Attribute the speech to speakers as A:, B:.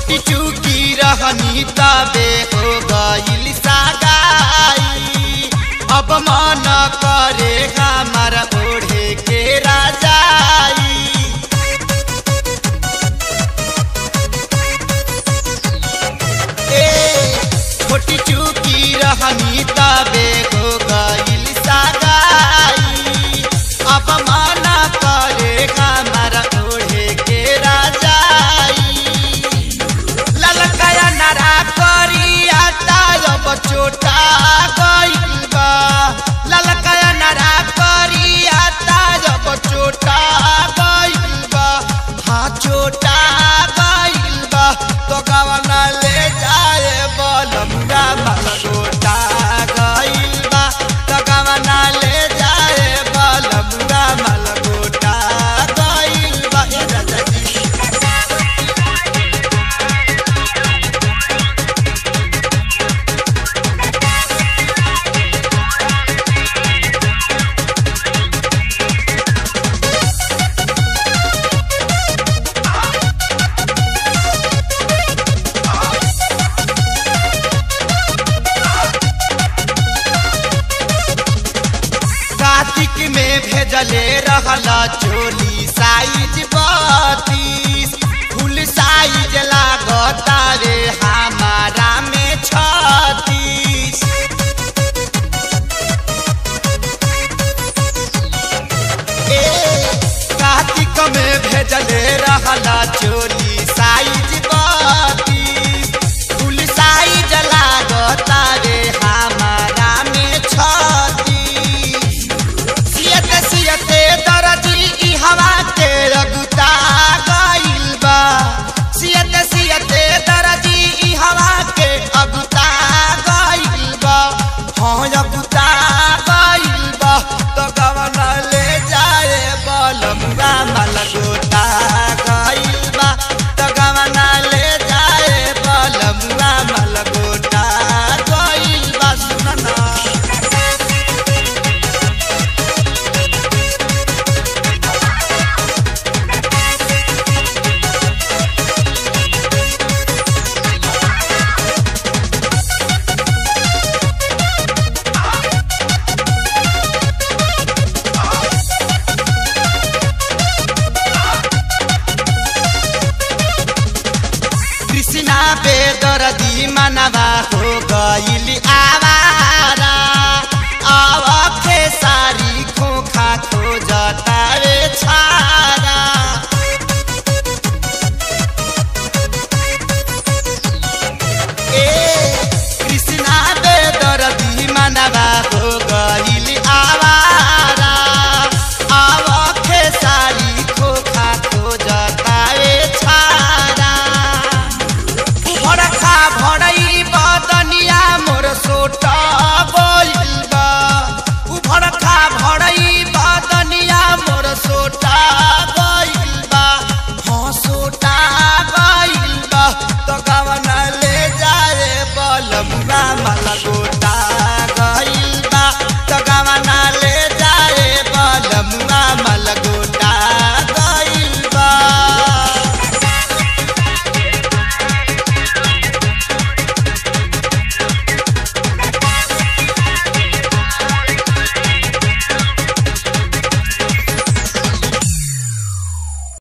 A: छोटी चूकी रहनी तबे हो गइल सागाई। अब मन करे हमारा ओढ़े के राजाई। छोटी चूकी रहनी तबे हो गइल सागाई। अब मन करे हमारा ओढ़े के राजाई। ललकाया नारा करिया तायब चोटा गइल बा। ललकाया नारा करिया तायब चोटा गइल बा। हाँ चोटा गइल बा। तो गवना ले जाए बलमुआ मलगोटा गइल बा। तो गवना ले जाए बलमुआ मलगोटा गइल बा। ए राजा जी कार्तिक में भेजले रहला चोली साइज 32। फुल साइज लागता रे हमारा में 36। कार्तिक में भेजले रहला चोली साइज 32। फुल साइज लागता रे हमारा में 36। सियते दर्जी ई हवा के रगुता गइल बा। सियते दर्जी ई हवा के अगुता गइल बा। हाँ अगुता गइल बा। तो गवना ले जाए बलमुआ मलगोटा गइल बा। तो गवना ले जाए बलमुआ मलगोटा गइल बा। सुन ना कृष्णा बेदर्दी मनवा हो गइल आवारा। अब खेसारी खोखा खोजता रे छारा। कृष्णा बेदर्दी मनवा हो गइल आवारा। अब खेसारी खोखा खोजता रे छारा। भड़का भड़ई बदनिया मोर सोटा गइल बा। भड़का भड़ई बदनिया मोर सोटा गइल बा। हाँ सोटा